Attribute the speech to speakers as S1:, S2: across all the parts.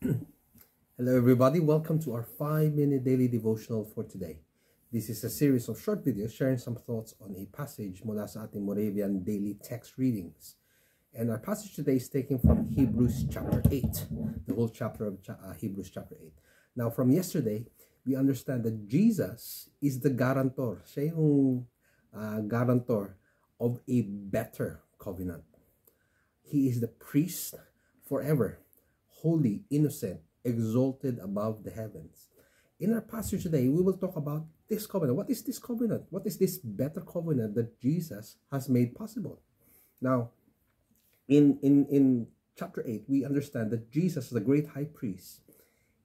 S1: Hello, everybody. Welcome to our 5-minute daily devotional for today. This is a series of short videos sharing some thoughts on a passage mula sa ating Moravian daily text readings. And our passage today is taken from Hebrews chapter 8, the whole chapter of Hebrews chapter 8. Now, from yesterday, we understand that Jesus is the guarantor. Siya yung guarantor of a better covenant. He is the priest forever, holy, innocent, exalted above the heavens. In our passage today, we will talk about this covenant. What is this covenant? What is this better covenant that Jesus has made possible? Now, in chapter 8, we understand that Jesus, the great high priest,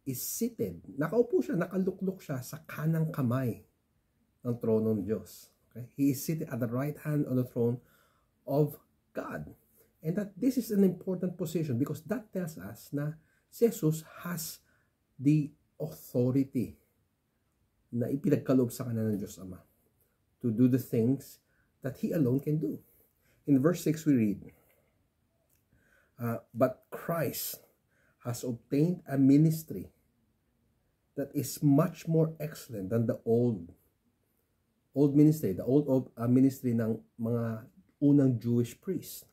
S1: is seated. Nakaupo siya, nakaluklok siya sa kanang kamay ng trono ng Diyos. Okay? He is seated at the right hand on the throne of God. And that this is an important position because that tells us na Jesus has the authority na ipinagkaloob sa kanya ng Diyos Ama to do the things that He alone can do. In verse 6 we read, but Christ has obtained a ministry that is much more excellent than the old ministry, ministry ng mga unang Jewish priests.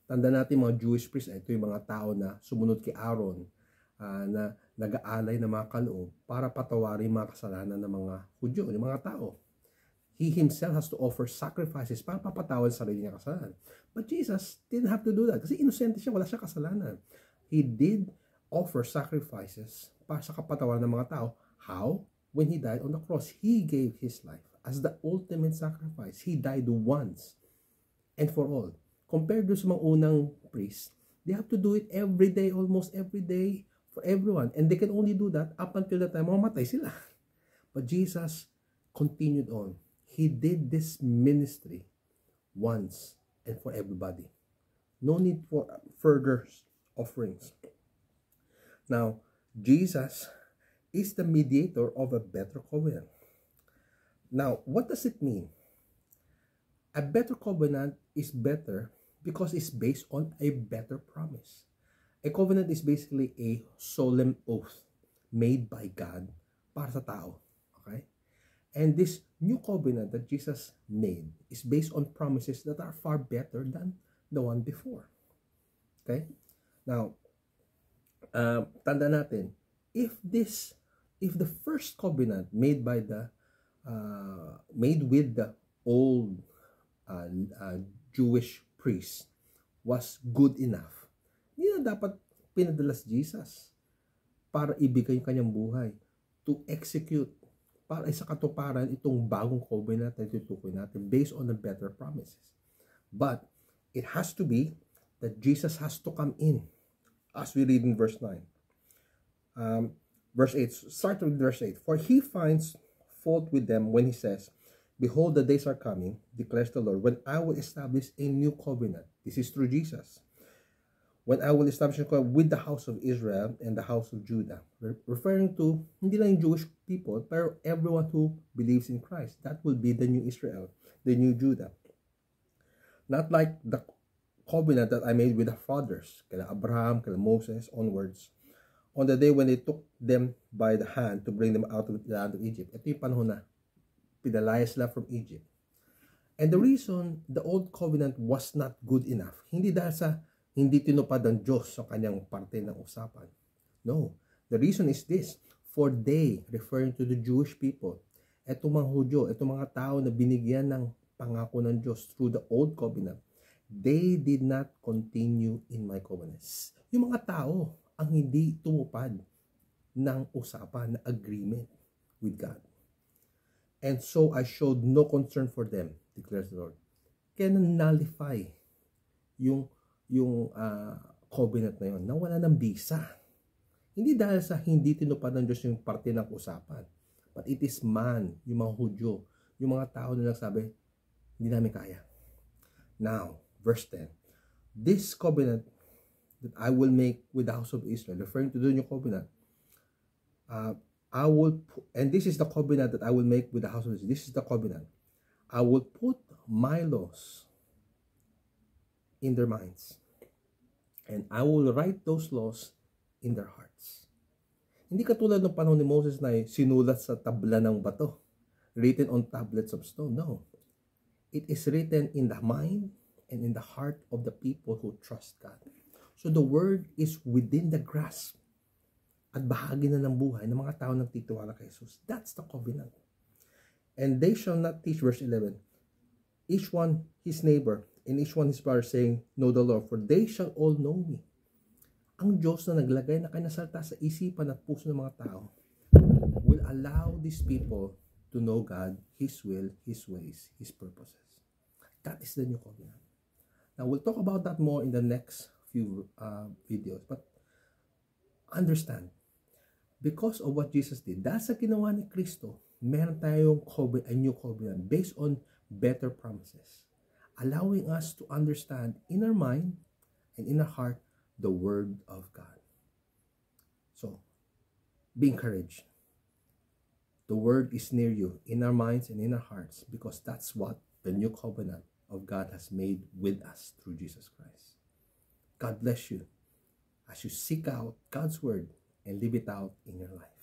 S1: Tanda natin mga Jewish priests, ito yung mga tao na sumunod kay Aaron, na nag-aalay ng mga kaloob para patawarin mga kasalanan ng mga Hudyo, ng mga tao. He himself has to offer sacrifices para papatawad sa sarili niya kasalanan. But Jesus didn't have to do that kasi innocent siya, wala siya kasalanan. He did offer sacrifices para sa kapatawaran ng mga tao. How? When He died on the cross, He gave His life as the ultimate sacrifice. He died once and for all. Compared to sa mga unang priests, they have to do it every day, almost every day, for everyone. And they can only do that up until the time mamatay sila. But Jesus continued on. He did this ministry once and for everybody. No need for further offerings. Now, Jesus is the mediator of a better covenant. Now, what does it mean? A better covenant is better because it's based on a better promise. A covenant is basically a solemn oath made by God para sa tao. Okay? And this new covenant that Jesus made is based on promises that are far better than the one before. Okay? Now, tanda natin, if the first covenant made with the old Jewish priests was good enough, hindi na dapat pinadala si Jesus para ibigay yung kanyang buhay to execute para sa katuparan itong bagong covenant na tutukoy natin based on the better promises. But it has to be that Jesus has to come in, as we read in verse 9. Verse 8, start with verse 8. For He finds fault with them when He says, behold, the days are coming, declares the Lord, when I will establish a new covenant. This is through Jesus. When I will establish a covenant with the house of Israel and the house of Judah. Referring to, hindi lang yung Jewish people, pero everyone who believes in Christ. That will be the new Israel, the new Judah. Not like the covenant that I made with the fathers, kala Abraham, kala Moses, onwards, on the day when they took them by the hand to bring them out of the land of Egypt. Ito yung panahon na pinalaya sila from Egypt. And the reason the old covenant was not good enough, hindi dahil sa hindi tinupad ng Diyos sa kanyang parte ng usapan. No. The reason is this. For they, referring to the Jewish people, etong mga Hudyo, etong mga tao na binigyan ng pangako ng Diyos through the old covenant, they did not continue in my covenants. Yung mga tao ang hindi tumupad ng usapan, na agreement with God. And so I showed no concern for them, declares the Lord. Kaya nullify yung covenant na yun, na wala ng bisa. Hindi dahil sa hindi tinupad ng Diyos yung parte ng usapan. But it is man, yung mga Hudyo, yung mga tao na nagsabi, hindi namin kaya. Now, verse 10. This covenant that I will make with the house of Israel, referring to the new covenant, and this is the covenant that I will make with the house of Israel. This is the covenant. I will put my laws in their minds, and I will write those laws in their hearts. Hindi katulad ng panahon ni Moses na sinulat sa tabla ng bato, written on tablets of stone. No. It is written in the mind and in the heart of the people who trust God. So the word is within the grasp at bahagi na ng buhay ng mga tao nagtitiwala kay Jesus. That's the covenant. And they shall not teach, verse 11, each one his neighbor, and each one his brother, saying, know the Lord, for they shall all know me. Ang Diyos na naglagay na kinasalta sa isipan at puso ng mga tao will allow these people to know God, His will, His ways, His purposes. That is the new covenant. Now, we'll talk about that more in the next few videos. But understand, because of what Jesus did, dahil sa ginawa ni Kristo, meron tayong a new covenant based on better promises, allowing us to understand in our mind and in our heart the Word of God. So, be encouraged. The Word is near you, in our minds and in our hearts, because that's what the new covenant of God has made with us through Jesus Christ. God bless you as you seek out God's Word and live it out in your life.